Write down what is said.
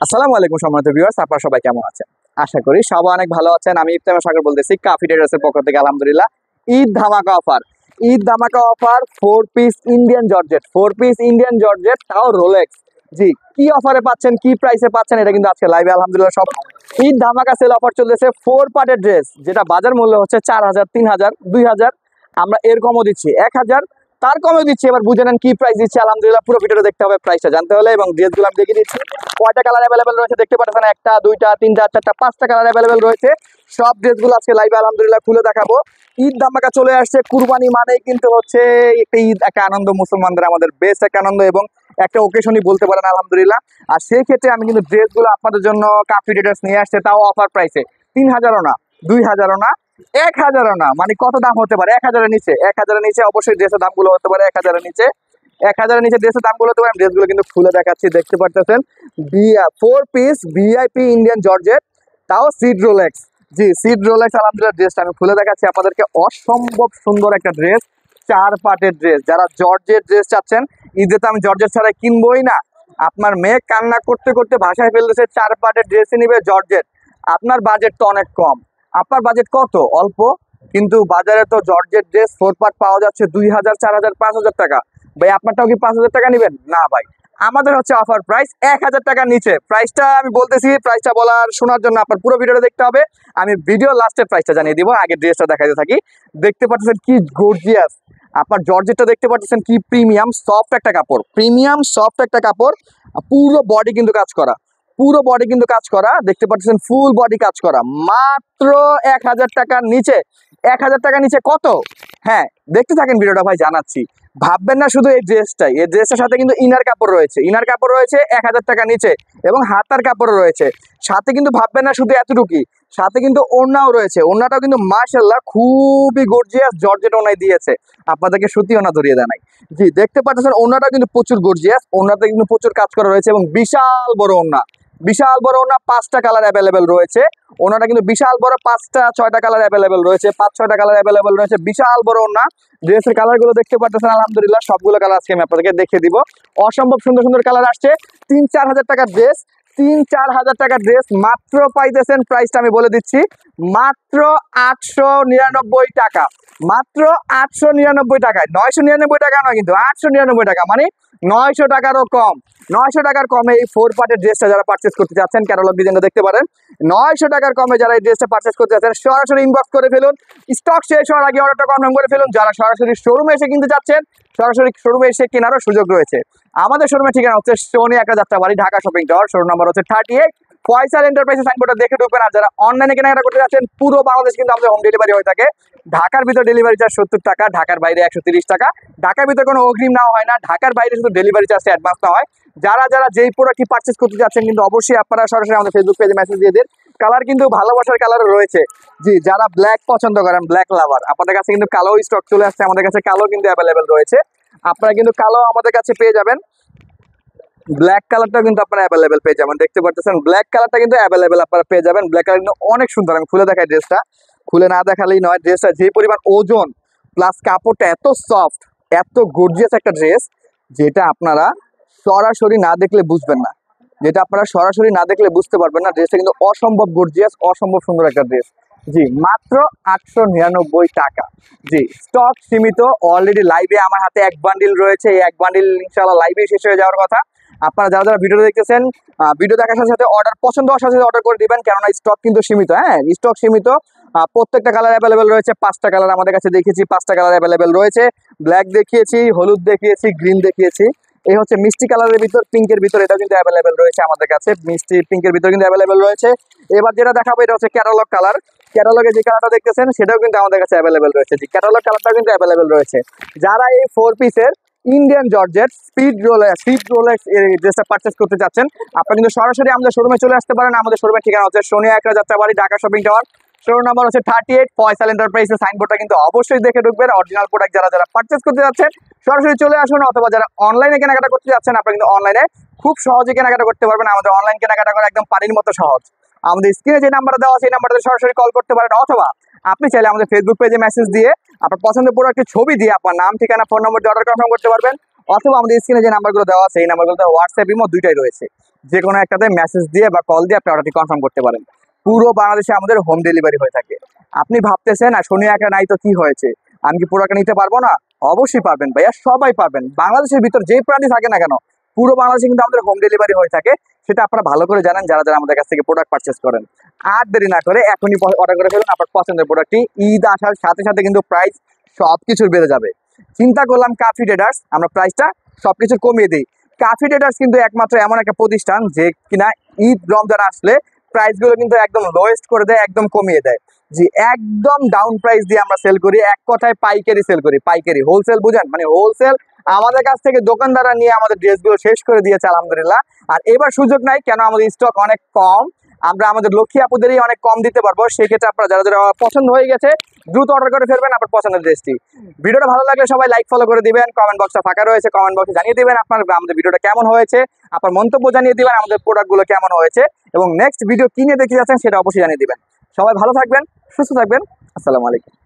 আসসালামু আলাইকুম সম্মানিত ভিউয়ার্স, আপনারা সবাই কেমন আছেন? আশা করি সবাই অনেক ভালো আছেন। আমি ইফতেখার সাগর বলতেছি কাফি ট্রেডার্সের পক্ষ থেকে। আলহামদুলিল্লাহ, ঈদ ধামাকা অফার, ঈদ ধামাকা offer, 4 piece Indian georgette, 4 piece Indian georgette, তাও রোলেক্স। জি, কি অফারে পাচ্ছেন, কি প্রাইসে পাচ্ছেন, এটা কিন্তু আজকে লাইভে আলহামদুলিল্লাহ সব ঈদ ধামাকা সেল অফার চলতেছে। 4 পার্টের ড্রেস, যেটা বাজার মূল্য হচ্ছে 4000, 3000, 2000, আমরা এর কমও দিচ্ছি 1000, তার কমে দিচ্ছি। এবার বুঝে নেন কি প্রাইস দিচ্ছি। আলহামদুলিল্লাহ পুরো ভিডিওটা দেখতে হবে, প্রাইসটা জানতে হলে, এবং ড্রেসগুলো আমি দেখিয়ে দিচ্ছি। কয়টা কালার অ্যাভেলেবেল রয়েছে দেখতে পাচ্ছেন, 1টা 2টা 3টা 4টা 5টা কালার অ্যাভেলেবেল রয়েছে। সব ড্রেসগুলো আজকে লাইভে আলহামদুলিল্লাহ খুলে দেখাবো। ঈদ ধামাকা চলে আসছে, কুরবানি মানেই কিন্তু হচ্ছে একটা ঈদ, একটা আনন্দ, মুসলমানদের আমাদের বেস্ট একটা আনন্দ এবং একটা ওকেশনই বলতে পারেন আলহামদুলিল্লাহ। আর সেই ক্ষেত্রে আমি কিন্তু ড্রেসগুলো আপনাদের জন্য কাফি ট্রেডার্স নিয়ে আসছে, তাও অফার প্রাইসে। 3000ও না, 2000ও না, 1000ও না। মানে কত দাম হতে পারে? 1000-এর নিচে, 1000-এর নিচে অবশ্যই ড্রেসের দামগুলো হতে পারে 1000-এর নিচে। 1000-এর নিচে ড্রেসের দামগুলো হতে পারে। ড্রেসগুলো কিন্তু খুলে দেখাচ্ছি, দেখতে পারতেছেন। 4 পিস ভিআইপি ইন্ডিয়ান জর্জেট, তাও সিড রোলেক্স। জি, সিড রোলেক্স আলহামদুলিল্লাহ ড্রেসটা আমি খুলে দেখাচ্ছি আপনাদেরকে। অসম্ভব সুন্দর একটা ড্রেস, 4 পার্টের ড্রেস। যারা জর্জেট ড্রেস চাচ্ছেন, ঈদে তো আমি জর্জেট ছাড়া কিনবই না। আপনার মেয়ে কান্না করতে করতে ভাষায় ফেলতেছে, 4 পার্টের ড্রেসই নিবে জর্জেট। আপনার বাজেট তো অনেক কম। আপনার বাজেট কত? অল্প। কিন্তু বাজারে তো জর্জেট ড্রেস 4 পার্ট পাওয়া যাচ্ছে 2000, 4000, 5000 টাকা। ভাই আপনারটাও কি 5000 টাকা নেবেন? না ভাই, আমাদের হচ্ছে অফার প্রাইস 1000 টাকার নিচে। প্রাইসটা আমি বলতেছি, প্রাইসটা বলার শোনার জন্য আপনার পুরো ভিডিওটা দেখতে হবে। আমি ভিডিও লাস্টের প্রাইসটা জানিয়ে দিব, আগে ড্রেসটা দেখাতে থাকি। দেখতে পাচ্ছেন কি গর্জিয়াস, আপনার জর্জেটটা দেখতে পাচ্ছেন কি প্রিমিয়াম সফট একটা কাপড়, প্রিমিয়াম সফট একটা কাপড়। পুরো বডি কিন্তু কাজ করা, পুরো বডি কিন্তু কাজ করা, দেখতে পাচ্ছেন ফুল বডি কাজ করা। মাত্র 1000 টাকার নিচে। 1000 টাকার নিচে কত? হ্যাঁ, দেখতে থাকেন ভিডিওটা ভাই, জানাচ্ছি। ভাববেন না শুধু এই ড্রেসটাই, এই ড্রেসটার সাথে কিন্তু ইনার কাপড় রয়েছে, ইনার কাপড় রয়েছে 1000 টাকার নিচে, এবং হাতার কাপড়ও রয়েছে সাথে। কিন্তু ভাববেন না শুধু এতটুকুই, সাথে কিন্তু ওড়নাও রয়েছে। ওড়নাটাও কিন্তু মাশাআল্লাহ খুবই গর্জিয়াস জর্জেট ওড়নায় দিয়েছে, আপনাদেরকে সুতি ওড়না ধরিয়ে দেয় নাই। জি, দেখতে পাচ্ছেন ওড়নাটাও কিন্তু প্রচুর গর্জিয়াস, ওড়নাতে কিন্তু প্রচুর কাজ করা রয়েছে, এবং বিশাল বড় ওড়না, বিশাল বড় ওড়না। 5টা কালার অ্যাভেলেবেল রয়েছে। ওনাটা কিন্তু বিশাল বড়, 5টা 6টা কালার অ্যাভেলেবেল রয়েছে, 5-6টা কালার অ্যাভেলেবেল রয়েছে। বিশাল বড় ওড়না। ড্রেসের কালারগুলো দেখতে পাচ্ছেন আলহামদুলিল্লাহ, সবগুলো কালার আজকে আমি আপনাদেরকে দেখিয়ে দিব। অসম্ভব সুন্দর সুন্দর কালার আসছে। 3-4 হাজার টাকার ড্রেস, 3-4 হাজার টাকার ড্রেস মাত্র পাইতেছেন। প্রাইসটা আমি বলে দিচ্ছি, মাত্র 899 টাকা, মাত্র 899 টাকায়। 999 টাকা নয় কিন্তু, 899 টাকা, মানে 900 টাকারও কম। 900 টাকার কমে এই 4 পার্টের ড্রেসটা যারা পারচেস করতে চাচ্ছেন, ক্যাটালগ ডিজাইনটা দেখতে পারেন। 900 টাকার কমে যারা এই ড্রেসটা পারচেস করতে চাচ্ছেন, সরাসরি ইনবক্স করে ফেলুন। স্টক শেষ হওয়ার আগে অর্ডারটা কনফার্ম করে ফেলুন। যারা সরাসরি শোরুমে এসে কিনতে চাচ্ছেন, সরাসরি শোরুমে এসে কেনারও সুযোগ রয়েছে। আমাদের শোরুমের ঠিকানা হচ্ছে সোনি একটা Jatrabari, Dhaka shopping tower, showroom number হচ্ছে 38। ফয়সাল এন্টারপ্রাইজের সাইনবোর্ডটা দেখে ঢুকবেন। আর যারা অনলাইনে কেনাকাটা করতে যাচ্ছেন, পুরো বাংলাদেশ কিন্তু আমাদের হোম ডেলিভারি হয়ে থাকে। ঢাকার ভিতর ডেলিভারি চার্জ 70 টাকা, ঢাকার বাইরে 130 টাকা। ঢাকার ভিতর কোনো অগ্রিম নেওয়া হয় না, ঢাকার বাইরে শুধু ডেলিভারি চার্জটা অ্যাডভান্স নেওয়া হয়। যারা যারা যেই প্রোডাক্টটি পারচেস করতে যাচ্ছেন, কিন্তু অবশ্যই আপনারা সরাসরি আমাদের ফেসবুক পেজে মেসেজ দিয়ে দিন। কালার কিন্তু ভালোবাসার কালারও রয়েছে। জি, যারা ব্ল্যাক পছন্দ করেন, ব্ল্যাক লাভার, আপনাদের কাছে কিন্তু কালো স্টক চলে আসছে। আমাদের কাছে কালো কিন্তু অ্যাভেলেবেল রয়েছে, আপনারা কিন্তু কালো আমাদের কাছে পেয়ে যাবেন। ব্ল্যাক কালারটাও কিন্তু আপনারা অ্যাভেলেবেল পেয়ে যাবেন, দেখতে পাচ্ছেন ব্ল্যাক কালারটা কিন্তু অ্যাভেলেবেল আপনারা পেয়ে যাবেন। ব্ল্যাক কালার কিন্তু অনেক সুন্দর। আমি খুলে দেখাই ড্রেসটা, খুলে না দেখালেই নয়। ড্রেসটা যে পরিমাণ ওজন, প্লাস কাপড়টা এত সফট, এত গর্জিয়াস একটা ড্রেস, যেটা আপনারা সরাসরি না দেখলে বুঝবেন না, যেটা আপনারা সরাসরি না দেখলে বুঝতে পারবেন না। ড্রেসটা কিন্তু অসম্ভব গর্জিয়াস, অসম্ভব সুন্দর একটা ড্রেস। জি, মাত্র 899 টাকা। জি, স্টক সীমিত। অলরেডি লাইভে আমার হাতে 1 বান্ডিল রয়েছে, এই 1 বান্ডিল ইনশাআল্লাহ লাইভে শেষ হয়ে যাওয়ার কথা। আপনারা যারা যারা ভিডিও দেখতেছেন, ভিডিও দেখার সাথে সাথে অর্ডার পছন্দ হওয়ার সাথে সাথে অর্ডার করে দিবেন, কেননা স্টক কিন্তু সীমিত। হ্যাঁ, স্টক সীমিত। প্রত্যেকটা কালার অ্যাভেলেবেল রয়েছে। 5টা কালার আমাদের কাছে দেখিয়েছি, 5টা কালার অ্যাভেলেবেল রয়েছে। ব্ল্যাক দেখিয়েছি, হলুদ দেখিয়েছি, গ্রিন দেখিয়েছি। এই হচ্ছে মিষ্টি কালারের ভিতর, পিঙ্কের ভিতর, এটাও কিন্তু অ্যাভেলেবেল রয়েছে আমাদের কাছে। মিষ্টি পিঙ্কের ভিতর কিন্তু অ্যাভেলেবেল রয়েছে। এবার যেটা দেখাবো, এটা হচ্ছে ক্যাটালগ কালার। ক্যাটালগে যে কালারটা দেখতেছেন, সেটাও কিন্তু আমাদের কাছে অ্যাভেলেবেল রয়েছে। জি, ক্যাটালগ কালারটাও কিন্তু অ্যাভেলেবেল রয়েছে। যারা এই 4 পিসের ইন্ডিয়ান জর্জেট সিড রোলেক্স এই ড্রেসটা পারচেস করতে চাচ্ছেন, আপনারা কিন্তু সরাসরি আমাদের শোরুমে চলে আসতে পারেন। আমাদের শোরুমের ঠিকানা হচ্ছে সোনি একটা Jatrabari, Dhaka shopping tower, showroom number হচ্ছে 38। ফয়সাল এন্টারপ্রাইজের সাইনবোর্ডটা কিন্তু অবশ্যই দেখে ঢুকবেন। অরিজিনাল প্রোডাক্ট যারা যারা পারচেস করতে যাচ্ছেন, সরাসরি চলে আসুন। অথবা যারা অনলাইনে কেনাকাটা করতে যাচ্ছেন, আপনারা কিন্তু অনলাইনে খুব সহজে কেনাকাটা করতে পারবেন। আমাদের অনলাইন কেনাকাটা করা একদম পানির মতো সহজ। আমাদের স্ক্রিনে যে নাম্বারটা দেওয়া আছে, এই নাম্বারটাতে সরাসরি কল করতে পারেন, অথবা আপনি চাইলে আমাদের ফেসবুক পেজে মেসেজ দিয়ে আপনার পছন্দের প্রোডাক্টের ছবি দিয়ে আপনার নাম, ঠিকানা, ফোন নম্বর দিয়ে অর্ডার কনফার্ম করতে পারবেন। অথবা আমাদের স্ক্রিনে যে নাম্বারগুলো দেওয়া আছে, এই নাম্বারগুলোতে হোয়াটসঅ্যাপ, ইমো দুইটাই রয়েছে। যে কোনো একটাতে মেসেজ দিয়ে বা কল দিয়ে আপনি অর্ডারটি কনফার্ম করতে পারেন। পুরো বাংলাদেশে আমাদের হোম ডেলিভারি হয়ে থাকে। আপনি ভাবতেছেন আর শনি একা নাই তো কি হয়েছে, আমি কি প্রোডাক্ট নিতে পারবো না? অবশ্যই পারবেন ভাইয়া, সবাই পারবেন। বাংলাদেশের ভিতর যে প্রান্তে থাকে না কেন, পুরো বাংলাদেশে কিন্তু আমাদের হোম ডেলিভারি হয়ে থাকে। সেটা আপনারা ভালো করে জানেন যারা যারা আমাদের কাছ থেকে প্রোডাক্ট পারচেস করেন। আর দেরি না করে এখনই অর্ডার করে ফেলুন আপনার পছন্দের প্রোডাক্টটি। ঈদ আসার সাথে সাথে কিন্তু প্রাইস সবকিছুর বেড়ে যাবে। চিন্তা করলাম কাফি ট্রেডার্স আমরা প্রাইসটা সবকিছু কমিয়ে দিই। কাফি ট্রেডার্স কিন্তু একমাত্র এমন একটা প্রতিষ্ঠান যে কিনা ঈদ রমজান আসলে প্রাইসগুলো কিন্তু একদম লোয়েস্ট করে দেয়, একদম কমিয়ে দেয়। জি, একদম ডাউন প্রাইস দিয়ে আমরা সেল করি, এক কথায় পাইকারি সেল করি। পাইকারি, হোলসেল বুঝেন, মানে হোলসেল আমাদের কাছ থেকে দোকানদাররা নিয়ে আমাদের ড্রেসগুলো শেষ করে দিয়েছে আলহামদুলিল্লাহ। আর এবার সুযোগ নাই, কেন আমাদের স্টক অনেক কম, আমরা আমাদের লক্ষ্মী আপুদেরই অনেক কম দিতে পারবো। সেক্ষেত্রে আপনারা যারা যারা পছন্দ হয়ে গেছে দ্রুত অর্ডার করে ফেলবেন আপনার পছন্দের ড্রেসটি। ভিডিওটা ভালো লাগলে সবাই লাইক ফলো করে দিবেন, কমেন্ট বক্সটা ফাঁকা রয়েছে, কমেন্ট বক্সে জানিয়ে দিবেন আপনার আমাদের ভিডিওটা কেমন হয়েছে, আপনার মন্তব্য জানিয়ে দিবেন আমাদের প্রোডাক্টগুলো কেমন হয়েছে, এবং নেক্সট ভিডিও কি নিয়ে দেখতে যাচ্ছেন সেটা অবশ্যই জানিয়ে দিবেন। সবাই ভালো থাকবেন, সুস্থ থাকবেন। আসসালামু আলাইকুম।